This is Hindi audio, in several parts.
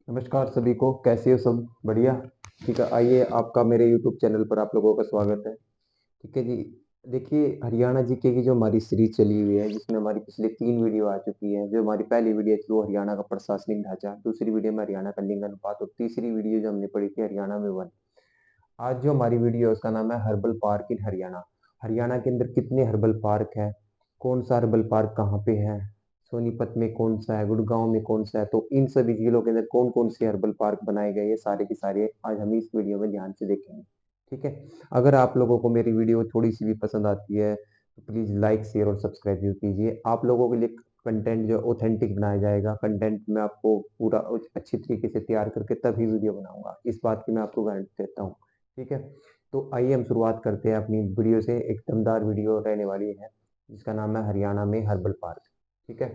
नमस्कार सभी को, कैसे हो? सब बढ़िया। ठीक है, आइए, आपका मेरे यूट्यूब चैनल पर आप लोगों का स्वागत है। ठीक है जी। देखिए, हरियाणा जीके की जो हमारी सीरीज चली हुई है, जिसमें हमारी पिछले 3 वीडियो आ चुकी है। जो हमारी पहली वीडियो थी वो हरियाणा का प्रशासनिक ढांचा, दूसरी वीडियो में हरियाणा का लिंग अनुपात और तीसरी वीडियो जो हमने पढ़ी थी हरियाणा में वन। आज जो हमारी वीडियो है उसका नाम है हर्बल पार्क इन हरियाणा। हरियाणा के अंदर कितने हर्बल पार्क है, कौन सा हर्बल पार्क कहाँ पे है, सोनीपत में कौन सा है, गुड़गांव में कौन सा है, तो इन सभी जिलों के अंदर कौन कौन से हर्बल पार्क बनाए गए, ये सारे के सारे आज हम इस वीडियो में ध्यान से देखेंगे। ठीक है। अगर आप लोगों को मेरी वीडियो थोड़ी सी भी पसंद आती है तो प्लीज लाइक शेयर और सब्सक्राइब जरूर कीजिए। आप लोगों के लिए कंटेंट जो ऑथेंटिक बनाया जाएगा, कंटेंट मैं आपको पूरा अच्छी तरीके से तैयार करके तभी वीडियो बनाऊंगा, इस बात की मैं आपको गारंटी देता हूँ। ठीक है। तो आइए हम शुरुआत करते हैं अपनी वीडियो से। एक दमदार वीडियो रहने वाली है जिसका नाम है हरियाणा में हर्बल पार्क। ठीक है।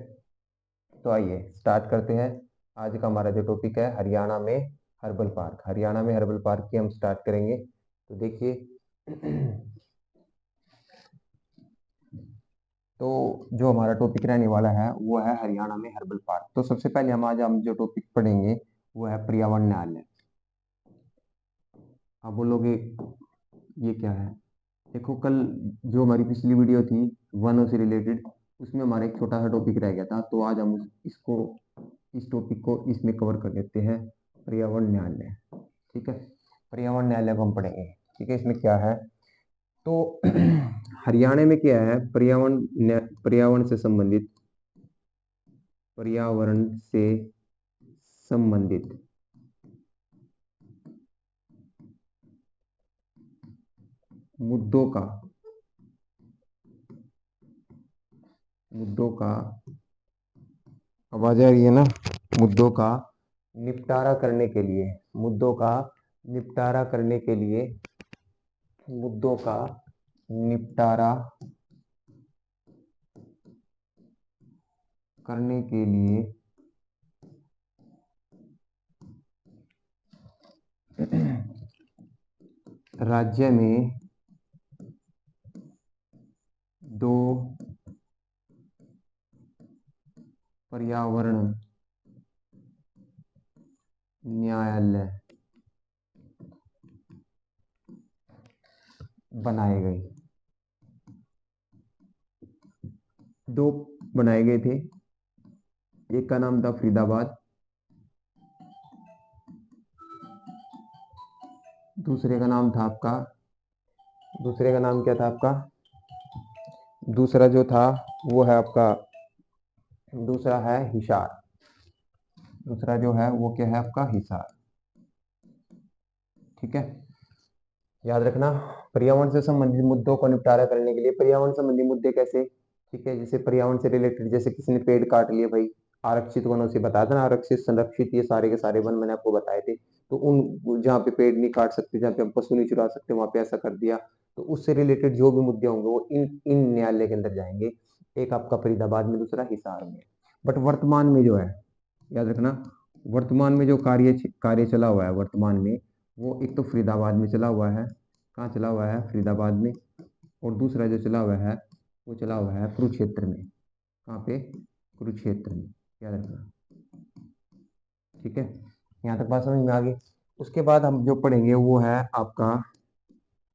तो आइए स्टार्ट करते हैं। आज का हमारा जो टॉपिक है हरियाणा में हर्बल पार्क, हरियाणा में हर्बल पार्क की हम स्टार्ट करेंगे। तो देखिए तो जो हमारा टॉपिक रहने वाला है वो है हरियाणा में हर्बल पार्क। तो सबसे पहले हम जो टॉपिक पढ़ेंगे वो है पर्यावरण न्यायालय। आप बोलोगे ये क्या है? देखो, कल जो हमारी पिछली वीडियो थी वनों से रिलेटेड, उसमें हमारा एक छोटा सा टॉपिक रह गया था, तो आज हम इसको इस टॉपिक को इसमें कवर कर लेते हैं, पर्यावरण न्यायालय। ठीक है। पर्यावरण न्यायालय को हम पढ़ेंगे। ठीक है, इसमें क्या है तो हरियाणा में क्या है, पर्यावरण से संबंधित मुद्दों का मुद्दों का आवाज आ रही है ना? मुद्दों का निपटारा करने के लिए मुद्दों का निपटारा करने के लिए मुद्दों का निपटारा करने के लिए राज्य में दो पर्यावरण न्यायालय बनाए गए। दो बनाए गए थे। एक का नाम था फरीदाबाद, दूसरे का नाम था आपका दूसरे का नाम क्या था आपका? दूसरा जो था वो है आपका दूसरा है हिसार। दूसरा जो है वो क्या है आपका? हिसार। ठीक है। याद रखना, पर्यावरण से संबंधित मुद्दों को निपटारा करने के लिए। पर्यावरण संबंधी मुद्दे कैसे? ठीक है, जैसे पर्यावरण से रिलेटेड, जैसे किसी ने पेड़ काट लिए भाई, आरक्षित वनों से बताया था ना, आरक्षित संरक्षित ये सारे के सारे वन मैंने आपको बताए थे। तो उन जहाँ पे पेड़ नहीं काट सकते, जहाँ पे हम पशु नहीं चुरा सकते, वहां पे ऐसा कर दिया। तो उससे रिलेटेड जो भी मुद्दे होंगे वो इन इन न्यायालय के अंदर जाएंगे। एक आपका फरीदाबाद में, दूसरा हिसार में। बट वर्तमान में जो है, याद रखना, वर्तमान में जो कार्य कार्य चला हुआ है वर्तमान में, वो एक तो फरीदाबाद में चला हुआ है। कहाँ चला हुआ है? फरीदाबाद में। और दूसरा जो चला हुआ है वो चला हुआ है कुरुक्षेत्र में। कहाँ पे? कुरुक्षेत्र में। याद रखना। ठीक है। यहाँ तक बात समझ में आ गई। उसके बाद हम जो पढ़ेंगे वो है आपका,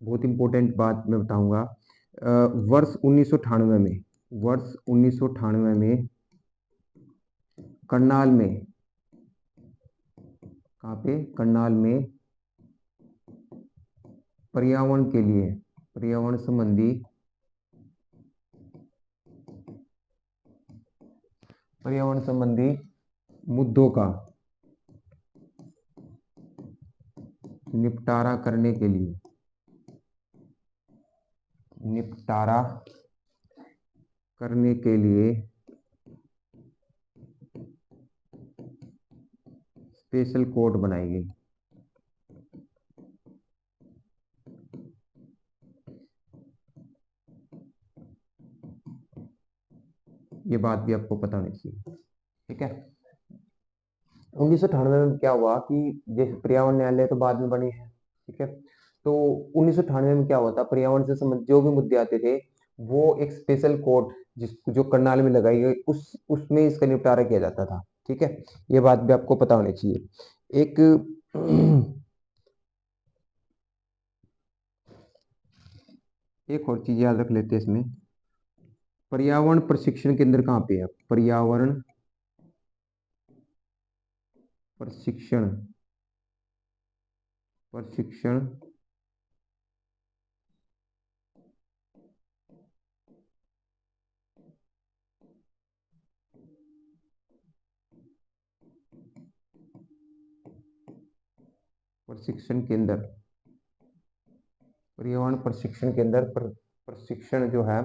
बहुत इंपॉर्टेंट बात मैं बताऊंगा। वर्ष 1998 में, वर्ष 1998 में करनाल में, कहाँ पे? करनाल में पर्यावरण के लिए, पर्यावरण संबंधी पर्यावरण संबंधी मुद्दों का निपटारा करने के लिए निपटारा करने के लिए स्पेशल कोर्ट बनाई गई। ये बात भी आपको पता होनी चाहिए। ठीक है। 1998 में क्या हुआ कि जैसे पर्यावरण न्यायालय तो बाद में बनी है। ठीक है। तो 1998 में क्या हुआ था, पर्यावरण से संबंधित जो भी मुद्दे आते थे वो एक स्पेशल कोर्ट, जिस जो करनाल में लगाई गई, उसमें इसका निपटारा किया जाता था। ठीक है, ये बात भी आपको पता होनी चाहिए। एक एक और चीज याद रख लेते हैं इसमें, पर्यावरण प्रशिक्षण केंद्र कहाँ पे है? पर्यावरण प्रशिक्षण प्रशिक्षण प्रशिक्षण केंद्र, पर्यावरण प्रशिक्षण केंद्र प्रशिक्षण जो है,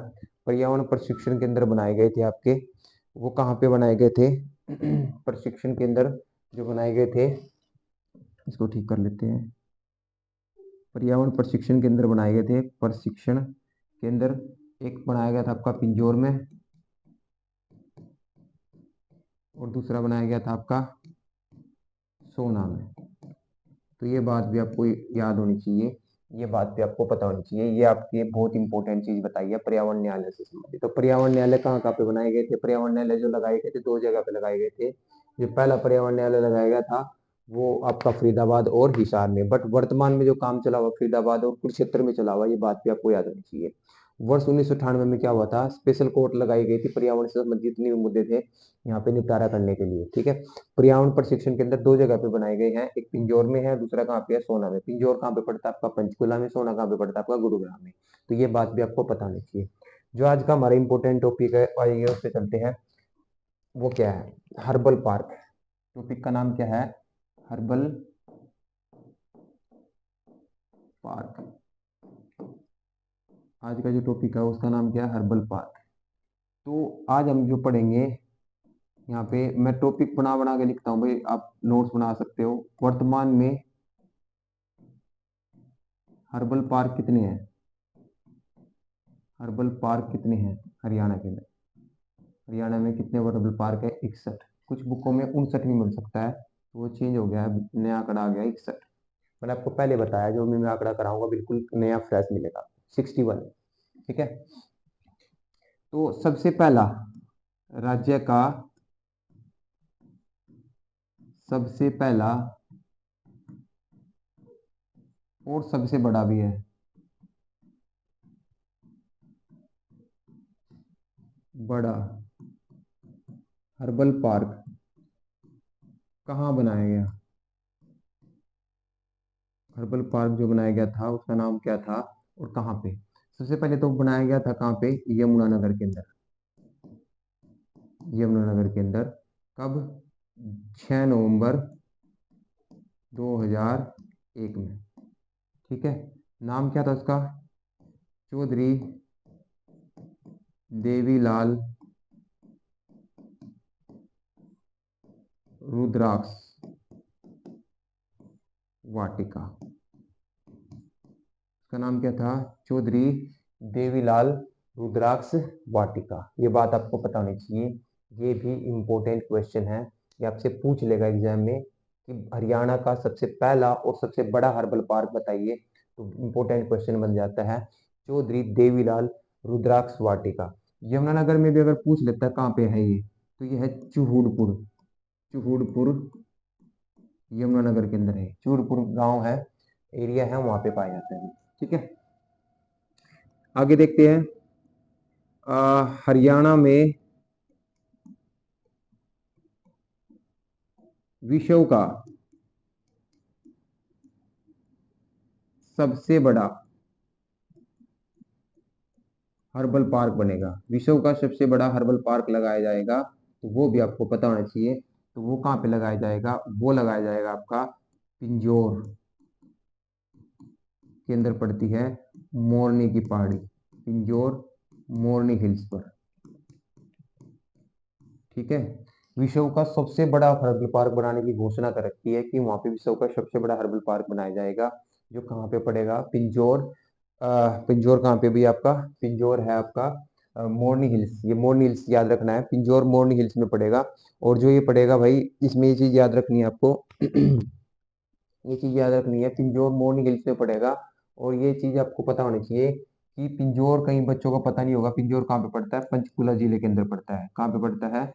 पर्यावरण प्रशिक्षण केंद्र बनाए गए थे आपके, वो कहाँ पे बनाए गए थे? प्रशिक्षण केंद्र जो बनाए गए थे, इसको ठीक कर लेते हैं। पर्यावरण प्रशिक्षण केंद्र बनाए गए थे, प्रशिक्षण केंद्र एक बनाया गया था आपका पिंजौर में, और दूसरा बनाया गया था आपका सोना में। तो ये बात भी आपको याद होनी चाहिए, ये बात भी आपको पता होनी चाहिए। ये आपकी बहुत इंपॉर्टेंट चीज बताई है पर्यावरण न्यायालय से संबंधित। तो पर्यावरण न्यायालय कहाँ कहाँ पे बनाए गए थे? पर्यावरण न्यायालय जो लगाए गए थे, दो जगह पे लगाए गए थे। जो पहला पर्यावरण न्यायालय लगाया गया था वो आपका फरीदाबाद और हिसार में, बट वर्तमान में जो काम चला हुआ फरीदाबाद और कुरुक्षेत्र में चला हुआ, ये बात भी आपको याद होनी चाहिए। वर्ष 1998 में क्या हुआ था? स्पेशल कोर्ट लगाई गई थी पर्यावरण से संबंधित जितने भी मुद्दे थे यहाँ पे निपटारा करने के लिए। ठीक है, पर्यावरण प्रशिक्षण केंद्र दो जगह पे बनाए गए हैं, एक पिंजौर में है, दूसरा कहाँ पे है? सोना में। पिंजौर कहाँ पे पड़ता है आपका? पंचकुला में। सोना कहाँ पे पड़ता है आपका? गुरुग्राम में। तो ये बात भी आपको पता होनी चाहिए। जो आज का हमारा इंपॉर्टेंट टॉपिक है, आइए उससे चलते हैं। वो क्या है? Herbal park. टॉपिक का नाम क्या है? Herbal park. आज का जो टॉपिक है उसका नाम क्या है? Herbal park. तो आज हम जो पढ़ेंगे, यहाँ पे मैं टॉपिक बना बना के लिखता हूँ भाई, आप नोट्स बना सकते हो। वर्तमान में हर्बल पार्क कितने हैं? हर्बल पार्क कितने हैं हरियाणा के अंदर? हरियाणा में कितने हर्बल पार्क है? 61। कुछ बुकों में 59 भी मिल सकता है, तो वो चेंज हो गया है, नया आंकड़ा आ गया 61। मैंने आपको पहले बताया जो भी मैं आंकड़ा कराऊंगा बिल्कुल नया फ्रेश मिलेगा। 61। ठीक है, तो सबसे पहला राज्य का सबसे पहला और सबसे बड़ा भी है, बड़ा हर्बल पार्क कहाँ बनाया गया? हर्बल पार्क जो बनाया गया था उसका नाम क्या था और कहाँ पे? सबसे पहले तो बनाया गया था कहाँ पे? यमुनानगर के अंदर। यमुनानगर के अंदर। कब? 6 नवंबर 2001 में। ठीक है, नाम क्या था उसका? चौधरी देवीलाल रुद्राक्ष वाटिका। उसका नाम क्या था? चौधरी देवीलाल रुद्राक्ष वाटिका। ये बात आपको पता होनी चाहिए, ये भी इम्पोर्टेंट क्वेश्चन है। ये आपसे पूछ लेगा एग्जाम में कि हरियाणा का सबसे पहला और सबसे बड़ा हर्बल पार्क बताइए, तो इम्पोर्टेंट क्वेश्चन बन जाता है चौधरी देवीलाल रुद्राक्ष वाटिका। यमुनानगर में भी अगर पूछ लेता है कहाँ पे है ये, तो ये है चूहूड़पुर। चूहूड़पुर यमुनानगर के अंदर है। चूहूड़पुर गांव है, एरिया है, वहां पे पाया जाता है। ठीक है, आगे देखते हैं। हरियाणा में विश्व का सबसे बड़ा हर्बल पार्क बनेगा। विश्व का सबसे बड़ा हर्बल पार्क लगाया जाएगा, तो वो भी आपको पता होना चाहिए। तो वो कहाँ पे लगाया जाएगा? वो लगाया जाएगा आपका पिंजौर के अंदर पड़ती है मोरनी की पहाड़ी, पिंजौर मोरनी हिल्स पर। ठीक है, विश्व का सबसे बड़ा हर्बल पार्क बनाने की घोषणा कर रखी है कि वहां पे विश्व का सबसे बड़ा हर्बल पार्क बनाया जाएगा, जो कहाँ पे पड़ेगा? पिंजौर। पिंजौर कहाँ पे भी आपका? पिंजौर है आपका मोरनी हिल्स। ये मोरनी हिल्स याद रखना है, पिंजौर मोरनी हिल्स में पड़ेगा। और जो ये पड़ेगा भाई, इसमें ये चीज याद रखनी है आपको ये चीज याद रखनी है, पिंजौर मोरनी हिल्स में पड़ेगा। और ये चीज आपको पता होनी चाहिए कि पिंजौर कई बच्चों को पता नहीं होगा, पिंजौर कहाँ पे पड़ता है? पंचकुला जिले के अंदर पड़ता है। कहाँ पे पड़ता है?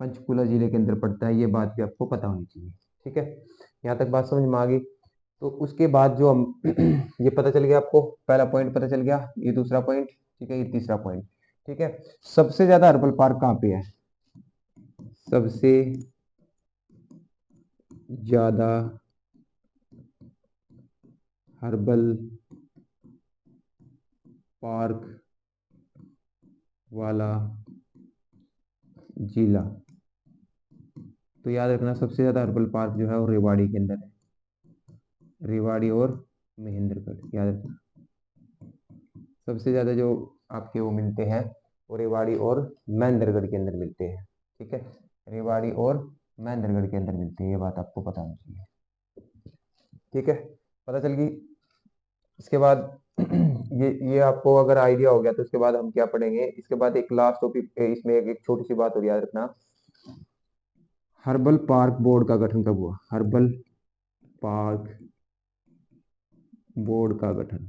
पंचकुला जिले के अंदर पड़ता है, ये बात भी आपको पता होनी चाहिए। ठीक है, यहाँ तक बात समझ में आ गई। तो उसके बाद जो हम ये पता चल गया आपको, पहला पॉइंट पता चल गया, ये दूसरा पॉइंट, ठीक है, ये तीसरा पॉइंट। ठीक है, सबसे ज्यादा हर्बल पार्क कहाँ पे है? सबसे ज्यादा हर्बल पार्क वाला जिला, तो याद रखना सबसे ज्यादा हर्बल पार्क जो है वो रेवाड़ी के अंदर है। रेवाड़ी और महेंद्रगढ़, याद रखना। सबसे ज्यादा जो आपके वो मिलते हैं वो रेवाड़ी और महेंद्रगढ़ के अंदर मिलते हैं। ठीक है, रेवाड़ी और महेंद्रगढ़ के अंदर मिलते हैं, ये बात आपको पता होनी चाहिए। ठीक है, पता चल गई। इसके बाद ये आपको अगर आइडिया हो गया तो इसके बाद हम क्या पढ़ेंगे, इसके बाद एक लास्ट टॉपिक, इसमें एक छोटी सी बात और याद रखना। हर्बल पार्क बोर्ड का गठन कब हुआ? हर्बल पार्क बोर्ड का गठन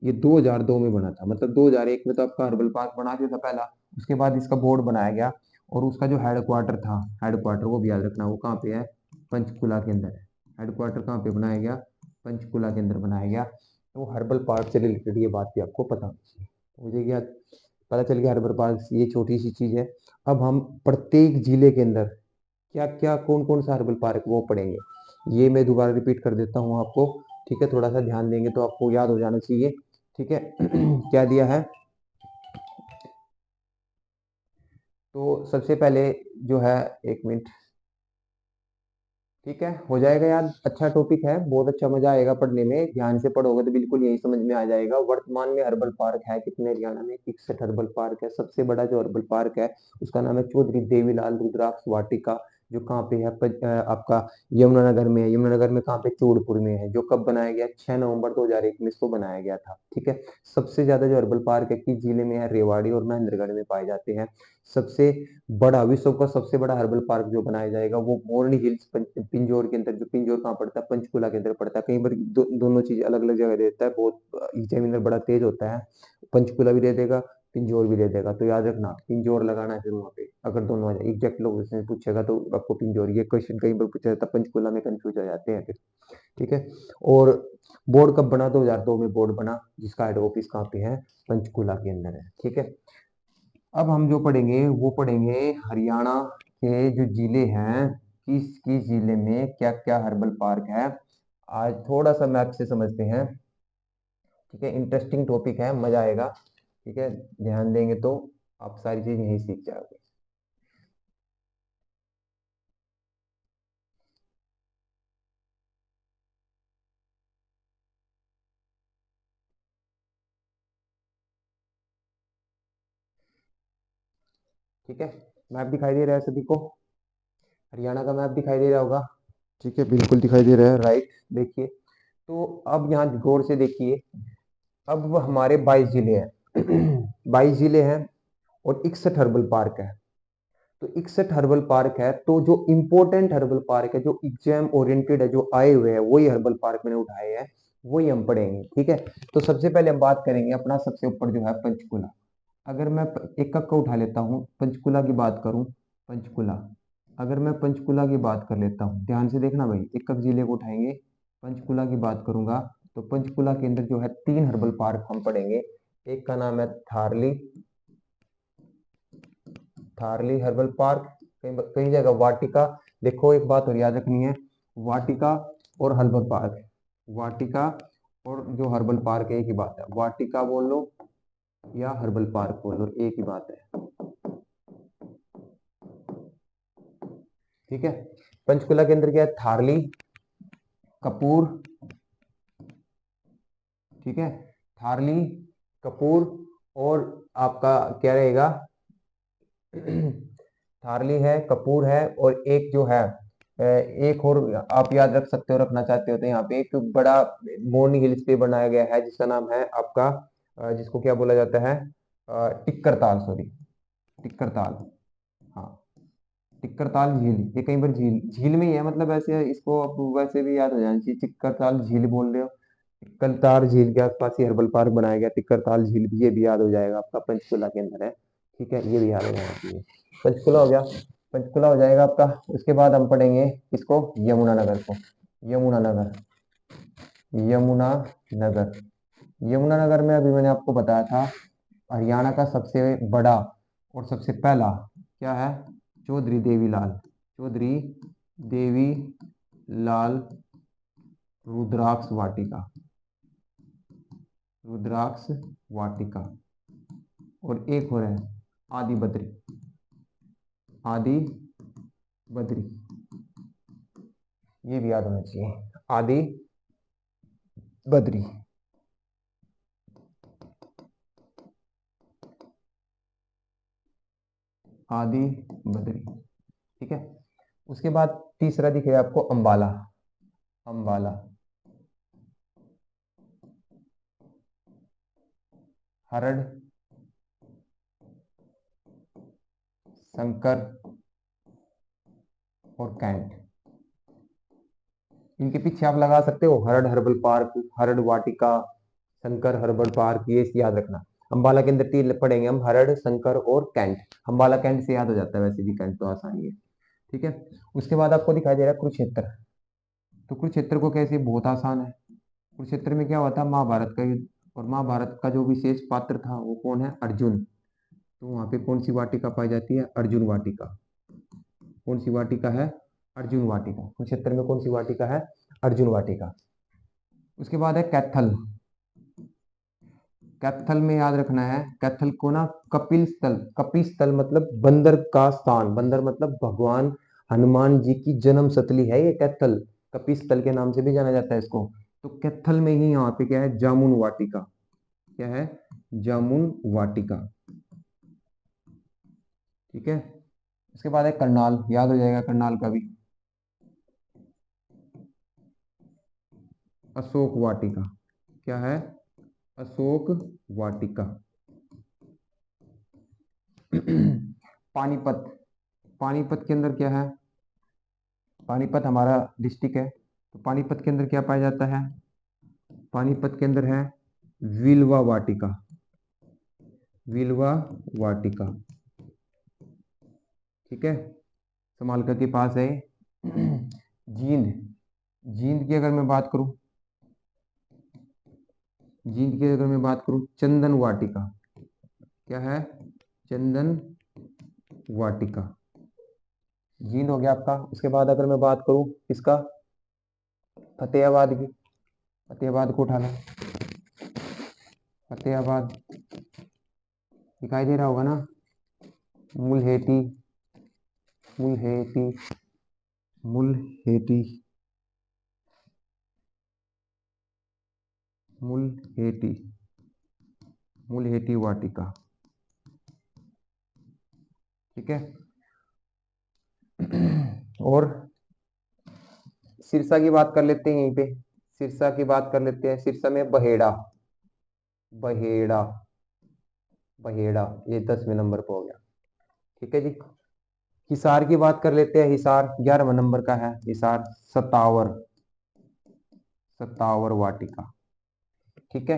ये 2002 में बना था। मतलब 2001 में तो आपका हर्बल पार्क बना दिया था पहला, उसके बाद इसका बोर्ड बनाया गया, और उसका जो हेडक्वार्टर था, हेडक्वार्टर वो भी याद रखना, वो कहाँ पे है? पंचकुला के अंदर है। हेडक्वार्टर कहाँ पे बनाया गया? पंचकुला के अंदर बनाया गया। तो हर्बल पार्क से रिलेटेड ये बात भी आपको पता होनी चाहिए। मुझे क्या पता चल गया, हर्बल पार्क ये छोटी सी चीज है। अब हम प्रत्येक जिले के अंदर क्या क्या कौन कौन सा हर्बल पार्क वो पढ़ेंगे, ये मैं दोबारा रिपीट कर देता हूँ आपको। ठीक है, थोड़ा सा ध्यान देंगे तो आपको याद हो जाना चाहिए। ठीक है क्या दिया है? तो सबसे पहले जो है, एक मिनट, ठीक है, हो जाएगा याद। अच्छा टॉपिक है, बहुत अच्छा, मजा आएगा पढ़ने में, ध्यान से पढ़ोगे तो बिल्कुल यही समझ में आ जाएगा। वर्तमान में हर्बल पार्क है कितने? हरियाणा में 61 हर्बल पार्क है। सबसे बड़ा जो हर्बल पार्क है उसका नाम है चौधरी देवीलाल रुद्राक्ष वाटिका, जो कहाँ पे है? आपका यमुनानगर में है। यमुनानगर में कहाँ पे? चूड़पुर में है। जो कब बनाया गया? 6 नवंबर 2019 को बनाया गया था। ठीक है, सबसे ज्यादा जो हर्बल पार्क है किस जिले में है? रेवाड़ी और महेंद्रगढ़ में पाए जाते हैं। सबसे बड़ा, विश्व का सबसे बड़ा हर्बल पार्क जो बनाया जाएगा वो मोरनी हिल्स पिंजौर के अंदर, जो पिंजौर कहाँ पड़ता है? पंचकुला के अंदर पड़ता है। कई बार दोनों चीज अलग अलग जगह देता है, बहुत एग्जामिनर बड़ा तेज होता है, पंचकुला भी दे देगा, पिंजौर भी दे देगा। तो याद रखना पिंजौर लगाना है फिर वहां पे, अगर दोनों आ जाए। एग्जैक्ट लोकेशन पूछेगा तो आपको पिंजौर, ये क्वेश्चन कई बार पूछा जाता है, पंचकुला में कंफ्यूज हो जाते हैं फिर। ठीक है, और बोर्ड कब बना? 2002 में बोर्ड बना, जिसका हेड ऑफिस कहाँ पे है? पंचकुला के अंदर है। ठीक है, अब हम जो पढ़ेंगे वो पढ़ेंगे हरियाणा के जो जिले हैं, किस किस जिले में क्या क्या हर्बल पार्क है। आज थोड़ा सा मैप से समझते हैं। ठीक है, इंटरेस्टिंग टॉपिक है, मजा आएगा। ठीक है, ध्यान देंगे तो आप सारी चीज यही सीख जाओगे। ठीक है, मैप दिखाई दे रहा है सभी को? हरियाणा का मैप दिखाई दे रहा होगा? ठीक है, बिल्कुल दिखाई दे रहा है, राइट। देखिए, तो अब यहाँ गौर से देखिए, अब हमारे 22 जिले हैं 22 जिले हैं और 61 हर्बल पार्क है। तो 61 हर्बल पार्क है, तो जो इंपॉर्टेंट हर्बल पार्क है, जो एग्जाम ओरिएंटेड है, जो आए हुए हैं, वही हर्बल पार्क मैंने उठाए हैं, वही हम पढ़ेंगे। ठीक है, तो सबसे पहले हम बात करेंगे अपना सबसे ऊपर जो है पंचकुला। अगर मैं एक एक का उठा लेता हूँ, पंचकुला की बात करूं, पंचकुला, अगर मैं पंचकुला की बात कर लेता हूँ, ध्यान से देखना भाई, एक एक जिले को उठाएंगे, पंचकुला की बात करूंगा, तो पंचकुला के अंदर जो है 3 हर्बल पार्क हम पढ़ेंगे। एक का नाम है थारली, थारली हर्बल पार्क, कई कई जगह वाटिका। देखो एक बात और याद रखनी है, वाटिका और हर्बल पार्क, वाटिका और जो हर्बल पार्क है एक ही बात है, वाटिका बोल लो या हर्बल पार्क बोल लो, एक ही बात है। ठीक है, पंचकुला के अंदर क्या है? थारली, कपूर, ठीक है, थारली, कपूर, और आपका क्या रहेगा? थारली है, कपूर है, और एक जो है एक और आप याद रख सकते हो, रखना चाहते हो तो यहाँ पे एक बड़ा मोर्नी हिल्स पे बनाया गया है, जिसका नाम है आपका जिसको क्या बोला जाता है? टिक्कर ताल, सॉरी, टिक्कर ताल। हाँ, टिक्कर ताल झील, ये कई बार झील झील में ही है, मतलब ऐसे इसको आप वैसे भी याद हो जाना चाहिए, टिक्कर ताल झील बोल रहे हो। टिक्करताल झील के आसपास ही हर्बल पार्क बनाया गया, टिक्करताल झील भी, ये भी याद हो जाएगा आपका, पंचकुला के अंदर है। ठीक है, ये भी याद हो जाना चाहिए। पंचकुला हो गया, पंचकुला हो जाएगा आपका। उसके बाद हम पढ़ेंगे इसको, यमुनानगर को। यमुनानगर, यमुनानगर, यमुनानगर में अभी मैंने आपको बताया था हरियाणा का सबसे बड़ा और सबसे पहला क्या है, चौधरी देवीलाल, चौधरी देवी लाल रुद्राक्ष वाटिका, रुद्राक्ष वाटिका। और एक और है आदि बद्री, आदि बद्री, ये भी याद होना चाहिए, आदि बद्री। आदि बद्री, ठीक है। उसके बाद तीसरा दिख रहा है आपको अंबाला, अंबाला, हरड़, शंकर और कैंट। इनके पीछे आप लगा सकते हो हरड़ हर्बल पार्क, हरड़ वाटिका, शंकर हर्बल पार्क, ये याद रखना। अंबाला के अंदर तीन पढ़ेंगे हम, हरड़, शंकर और कैंट। अंबाला कैंट से याद हो जाता है, वैसे भी कैंट तो आसानी है। ठीक है। उसके बाद आपको दिखाई दे रहा है कुरुक्षेत्र। तो कुरुक्षेत्र को कैसे, बहुत आसान है। कुरुक्षेत्र में क्या हुआ था, महाभारत का युद्ध, और महाभारत का जो विशेष पात्र था वो कौन है, अर्जुन। तो वहां पे कौन सी वाटिका पाई जाती है, अर्जुन वाटिका। कौन सी वाटिका है, अर्जुन वाटिका। कुरुक्षेत्र में कौन सी वाटिका है, अर्जुन वाटिका। उसके बाद है कैथल। कैथल में याद रखना है, कैथल को ना कपिल स्थल, कपिल स्थल मतलब बंदर का स्थान, बंदर मतलब भगवान हनुमान जी की जन्म स्थली है ये कैथल, कपिल स्थल के नाम से भी जाना जाता है इसको। तो कैथल में ही यहाँ पे क्या है, जामुन वाटिका, क्या है, जामुन वाटिका। ठीक है। उसके बाद है करनाल, याद हो जाएगा करनाल का भी, अशोक वाटिका, क्या है, अशोक वाटिका। पानीपत, पानीपत के अंदर क्या है, पानीपत हमारा डिस्ट्रिक्ट है, तो पानीपत के अंदर क्या पाया जाता है, पानीपत के अंदर है विलवा वाटिका, विलवा वाटिका। ठीक है, समालका के पास है। जींद, जींद की अगर मैं बात करूं, जींद की अगर मैं बात करूं, चंदन वाटिका, क्या है, चंदन वाटिका। जींद हो गया आपका। उसके बाद अगर मैं बात करूं इसका, फतेहाबाद की, फतेहाबाद को उठाना, फतेहाबाद दिखाई दे रहा होगा ना, मुलहेटी, मुलहेटी, मुलहेटी, मुलहेटी, मुलहेटी वाटिका। ठीक है। और सिरसा की बात कर लेते हैं, यहीं पे सिरसा की बात कर लेते हैं। सिरसा में बहेड़ा, बहेड़ा, बहेड़ा, ये 10वें नंबर पर हो गया। ठीक है जी। हिसार की बात कर लेते हैं, हिसार 11वें नंबर का है, हिसार, सतावर, सतावर वाटिका। ठीक है,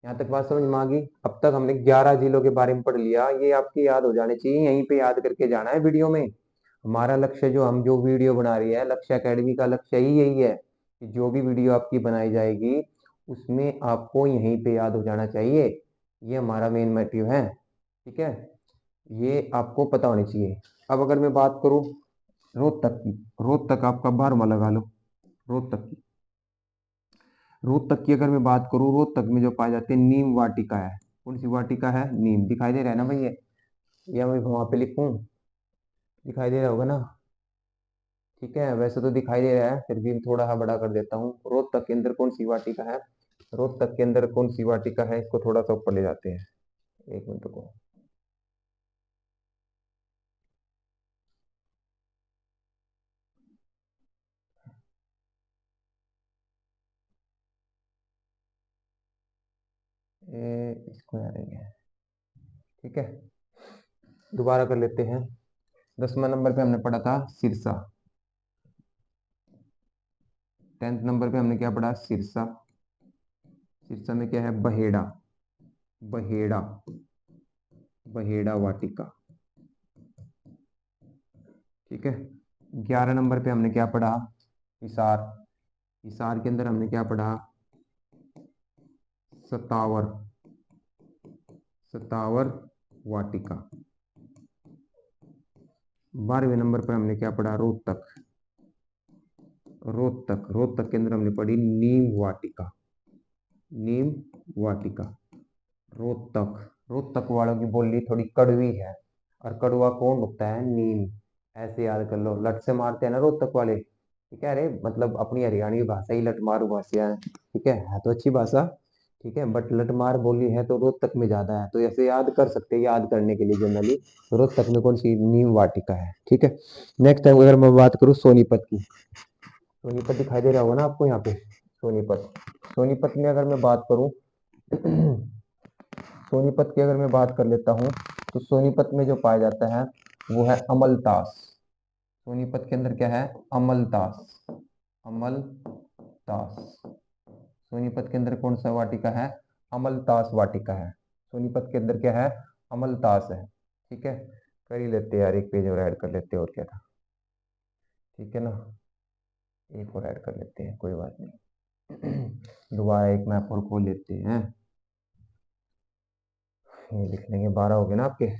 यहाँ तक बात समझ में आ गई। अब तक हमने 11 जिलों के बारे में पढ़ लिया, ये आपके याद हो जाने चाहिए, यहीं पे याद करके जाना है वीडियो में। हमारा लक्ष्य, जो हम जो वीडियो बना रही है, लक्ष्य एकेडमी का लक्ष्य ही यही है कि जो भी वीडियो आपकी बनाई जाएगी उसमें आपको यहीं पे याद हो जाना चाहिए। ये हमारा मेन मोटिव है। ठीक है, ये आपको पता होनी चाहिए। अब अगर मैं बात करूं रोहतक की, रोहतक आपका 12वां लगा लो, रोहतक की, रोहतक की अगर मैं बात करूं, रोहतक में जो पाए जाते हैं, नीम वाटिका है। कौन सी वाटिका है, नीम। दिखाई दे रहा है ना भैया, या मैं वहां पे लिखूं, दिखाई दे रहा होगा ना। ठीक है, वैसे तो दिखाई दे रहा है, फिर भी थोड़ा सा बड़ा कर देता हूँ। रोहतक के अंदर कौन सी वाटिका है, रोहतक के अंदर कौन सी वाटिका है, इसको थोड़ा सा ऊपर ले जाते हैं, एक मिनट को। इसको यहाँ लेंगे। ठीक है, दोबारा कर लेते हैं। 10वें नंबर पे हमने पढ़ा था सिरसा, 10th नंबर पे हमने क्या पढ़ा, सिरसा। सिरसा में क्या है, बहेड़ा, बहेड़ा, बहेड़ा वाटिका। ठीक है। 11 नंबर पे हमने क्या पढ़ा, हिसार। हिसार के अंदर हमने क्या पढ़ा, सतावर, सतावर वाटिका। 12वें नंबर पर हमने क्या पढ़ा, रोहतक, रोहतक, रोहतक के अंदर हमने पढ़ी नीम वाटिका, नीम वाटिका। रोहतक, रोहतक वालों की बोली थोड़ी कड़वी है, और कड़वा कौन होता है, नीम। ऐसे याद कर लो, लट से मारते हैं ना रोहतक वाले, ठीक है। अरे मतलब अपनी हरियाणवी भाषा ही लठमारू भाषा है, ठीक है तो अच्छी भाषा, ठीक है, बट लठमार बोली है तो रोहतक में ज्यादा है, तो ऐसे याद कर सकते हैं, याद करने के लिए जनरली रोहतक में कौन सी, नीम वाटिका है। ठीक है। नेक्स्ट टाइम अगर मैं बात करूँ सोनीपत की, सोनीपत दिखाई दे रहा होगा ना आपको यहाँ पे, सोनीपत। सोनीपत में अगर मैं बात करूँ सोनीपत की अगर मैं बात कर लेता हूँ, तो सोनीपत में जो पाया जाता है वो है अमलतास। सोनीपत के अंदर क्या है, अमलतास, अमलतास। सोनीपत के अंदर कौन सा वाटिका है, अमलतास वाटिका है। सोनीपत के अंदर क्या है, अमलतास है। ठीक है, कर ही लेते हैं यार, एक पेज और ऐड कर लेते हैं, और क्या था। ठीक है ना, एक और ऐड कर लेते हैं, कोई बात नहीं। दोबारा एक मैप और खोल लेते हैं, ये लिख लेंगे, 12 हो गए ना आपके।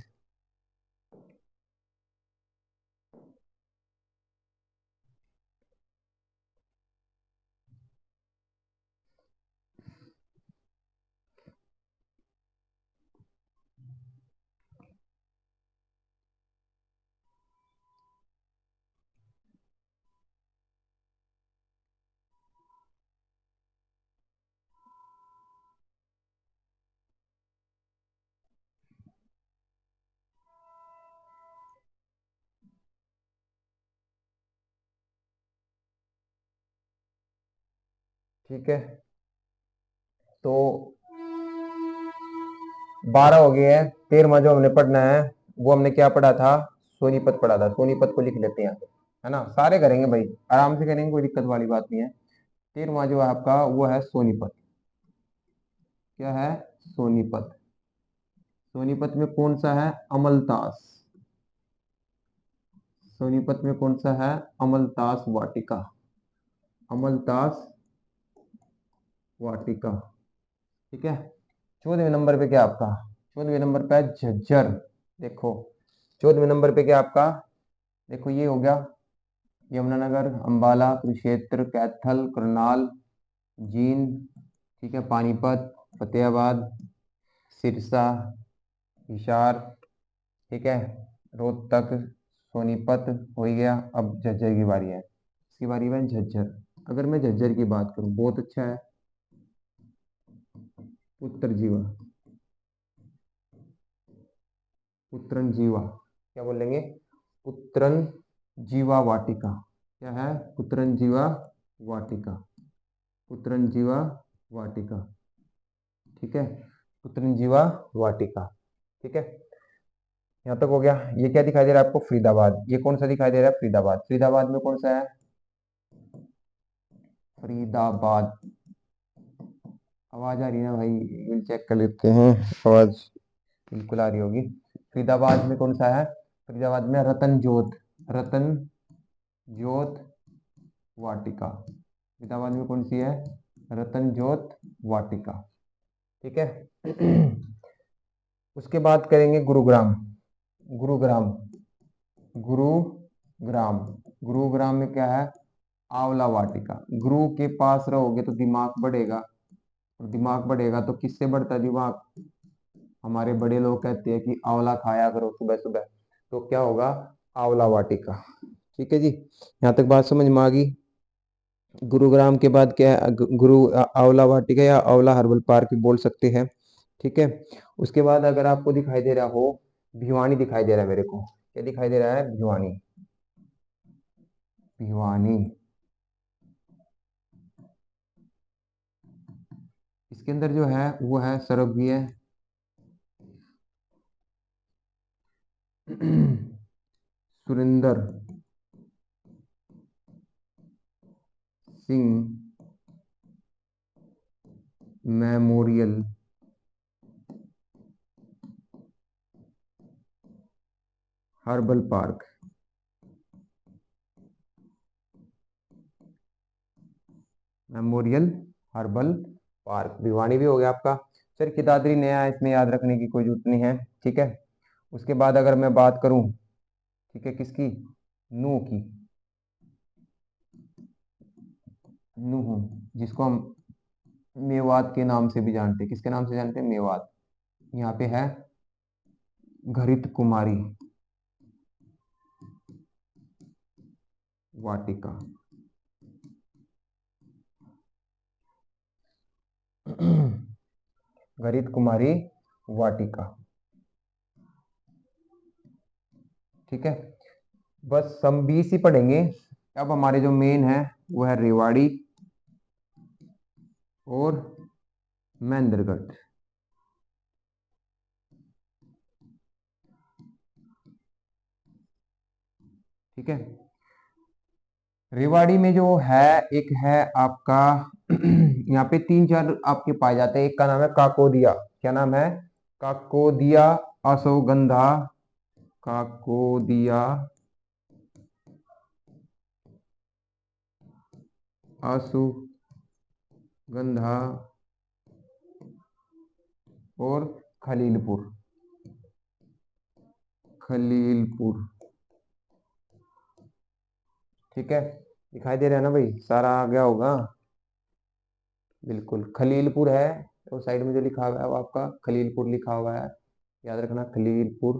ठीक है, तो 12 हो गए हैं। 13वां जो हमने पढ़ना है वो हमने क्या पढ़ा था, सोनीपत पढ़ा था। सोनीपत को लिख लेते हैं यहाँ पे, है ना, सारे करेंगे भाई, आराम से करेंगे, कोई दिक्कत वाली बात नहीं है। 13वां जो है आपका वो है सोनीपत। क्या है, सोनीपत। सोनीपत में कौन सा है, अमलतास। सोनीपत में कौन सा है, अमलतास वाटिका, अमलतास वाटिका। ठीक है। 14वें नंबर पे क्या आपका, 14वें नंबर पे है झज्जर। देखो 14वें नंबर पे क्या आपका, देखो ये हो गया यमुनानगर, अंबाला, कुरुक्षेत्र, कैथल, करनाल, जींद, ठीक है, पानीपत, फतेहाबाद, सिरसा, हिसार, ठीक है, रोहतक, सोनीपत हो ही गया। अब झज्जर की बारी है, इसकी बारी है झज्जर। अगर मैं झज्जर की बात करूं, बहुत अच्छा है, पुत्र जीवा, पुत्रन जीवा, क्या बोलेंगे, पुत्रन जीवा वाटिका। क्या है, पुत्रन जीवा वाटिका, पुत्रन जीवा वाटिका। ठीक है, पुत्रन जीवा वाटिका। ठीक है, यहाँ तक हो गया। ये क्या दिखाई दे रहा है आपको, फरीदाबाद। ये कौन सा दिखाई दे रहा है, फरीदाबाद। फरीदाबाद में कौन सा है, फरीदाबाद। आवाज आ रही है ना भाई, चेक कर लेते हैं, आवाज बिल्कुल आ रही होगी। फरीदाबाद में कौन सा है, फरीदाबाद में रतन जोत, रतन जोत वाटिका। फरीदाबाद में कौन सी है, रतन जोत वाटिका। ठीक है। उसके बाद करेंगे गुरुग्राम, गुरुग्राम, गुरुग्राम। गुरुग्राम में क्या है, आंवला वाटिका। गुरु के पास रहोगे तो दिमाग बढ़ेगा, और दिमाग बढ़ेगा तो किससे बढ़ता है दिमाग, हमारे बड़े लोग कहते हैं कि आंवला खाया करो सुबह सुबह, तो क्या होगा, आंवला वाटिका। ठीक है जी, यहाँ तक बात समझ में आ गई। गुरुग्राम के बाद क्या है, आंवला वाटिका या आंवला हर्बल पार्क भी बोल सकते हैं। ठीक है। उसके बाद अगर आपको दिखाई दे रहा हो, भिवानी दिखाई दे रहा है मेरे को, क्या दिखाई दे रहा है, भिवानी, भिवानी। इसके अंदर जो है वो है सर्वज्ञ Surendra Singh memorial herbal park. Memorial herbal park Bhiwani भी हो गया आपका। चरखी दादरी नया है, इसमें याद रखने की कोई जरूरत नहीं है, ठीक है। उसके बाद अगर मैं बात करूं, ठीक है, किसकी, नूह की, नूह, जिसको हम मेवात के नाम से भी जानते हैं। किसके नाम से जानते हैं, मेवात। यहाँ पे है घृत कुमारी वाटिका। घृत कुमारी वाटिका, ठीक है। बस हम 20 ही पढ़ेंगे। अब हमारे जो मेन है वो है रेवाड़ी और महेंद्रगढ़, ठीक है। रेवाड़ी में जो है, एक है आपका यहाँ पे 3-4 आपके पाए जाते हैं। एक का नाम है काकोदिया। क्या नाम है, काकोदिया अश्वगंधा, काकोदिया अश्वगंधा और खलीलपुर, खलीलपुर, ठीक है। दिखाई दे रहा है ना भाई, सारा आ गया होगा, बिल्कुल। खलीलपुर है तो साइड में जो लिखा हुआ है वो आपका खलीलपुर लिखा हुआ है, याद रखना खलीलपुर।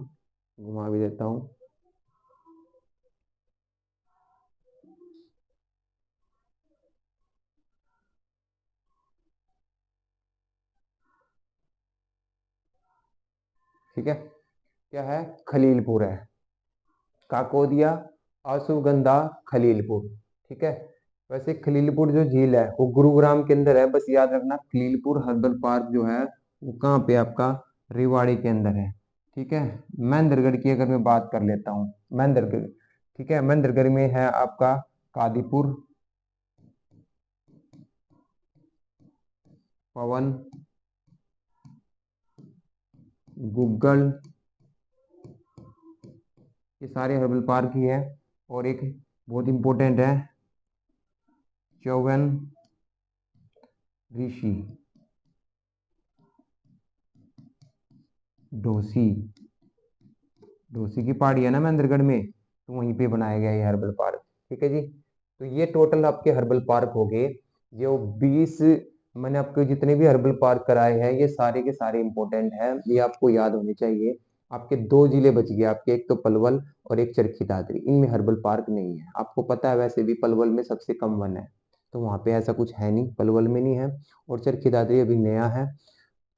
घुमा भी देता हूँ, ठीक है। क्या है, खलीलपुर है, काकोदिया अश्वगंधा खलीलपुर, ठीक है। वैसे खलीलपुर जो झील है वो गुरुग्राम के अंदर है, बस याद रखना खलीलपुर हर्बल पार्क जो है वो कहाँ पे, आपका रेवाड़ी के अंदर है, ठीक है। महेंद्रगढ़ की अगर मैं बात कर लेता हूँ, महेंद्रगढ़, ठीक है। महेंद्रगढ़ में है आपका कादीपुर, पवन, गुग्गल, ये सारे हर्बल पार्क ही है। और एक बहुत इंपॉर्टेंट है, चौवन ऋषि डोसी, डोसी की पहाड़ी है ना महेंद्रगढ़ में, तो वहीं पे बनाया गया ये हर्बल पार्क, ठीक है जी। तो ये टोटल आपके हर्बल पार्क हो गए, जो 20 मैंने आपको जितने भी हर्बल पार्क कराए हैं ये सारे के सारे इंपॉर्टेंट हैं, ये आपको याद होने चाहिए। आपके 2 जिले बच गए आपके, एक तो पलवल और एक चरखी दादरी, इनमें हर्बल पार्क नहीं है। आपको पता है वैसे भी पलवल में सबसे कम वन है, तो वहां पे ऐसा कुछ है नहीं, पलवल में नहीं है। और चरखी दादरी अभी नया है,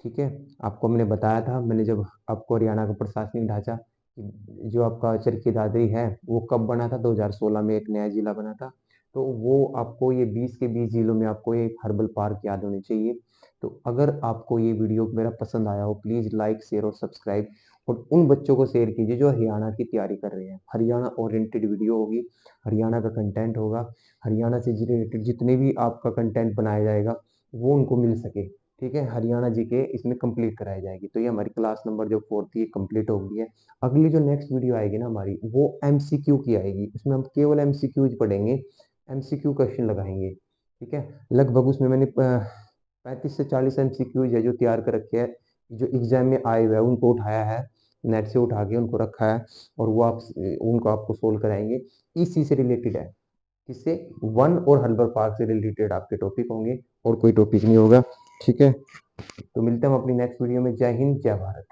ठीक है। आपको मैंने बताया था, मैंने जब आपको हरियाणा का प्रशासनिक ढांचा, जो आपका चरखी दादरी है वो कब बना था, 2016 में एक नया जिला बना था। तो वो आपको ये 20 के 20 जिलों में आपको ये हर्बल पार्क याद होने चाहिए। तो अगर आपको ये वीडियो मेरा पसंद आया हो, प्लीज लाइक शेयर और सब्सक्राइब, और उन बच्चों को शेयर कीजिए जो हरियाणा की तैयारी कर रहे हैं। हरियाणा ओरिएंटेड वीडियो होगी, हरियाणा का कंटेंट होगा, हरियाणा से रिलेटेड जितने भी आपका कंटेंट बनाया जाएगा वो उनको मिल सके, ठीक है। हरियाणा जीके इसमें कंप्लीट कराई जाएगी। तो ये हमारी क्लास नंबर जो 4 थी कंप्लीट हो गई है। अगली जो नेक्स्ट वीडियो आएगी ना हमारी, वो एमसीक्यू की आएगी, उसमें हम केवल एमसीक्यूज पढ़ेंगे, एमसीक्यू क्वेश्चन लगाएंगे, ठीक है। लगभग उसमें मैंने 35 से 40 एमसीक्यूज है जो तैयार कर रखे हैं, जो एग्जाम में आए हुए हैं उनको उठाया है, नेट से उठा के उनको रखा है, और वो आप उनको आपको सोल्व कराएंगे। इसी से रिलेटेड है, किससे, वन और हर्बल पार्क से रिलेटेड आपके टॉपिक होंगे, और कोई टॉपिक नहीं होगा, ठीक है। तो मिलते हैं हम अपनी नेक्स्ट वीडियो में। जय हिंद, जय भारत।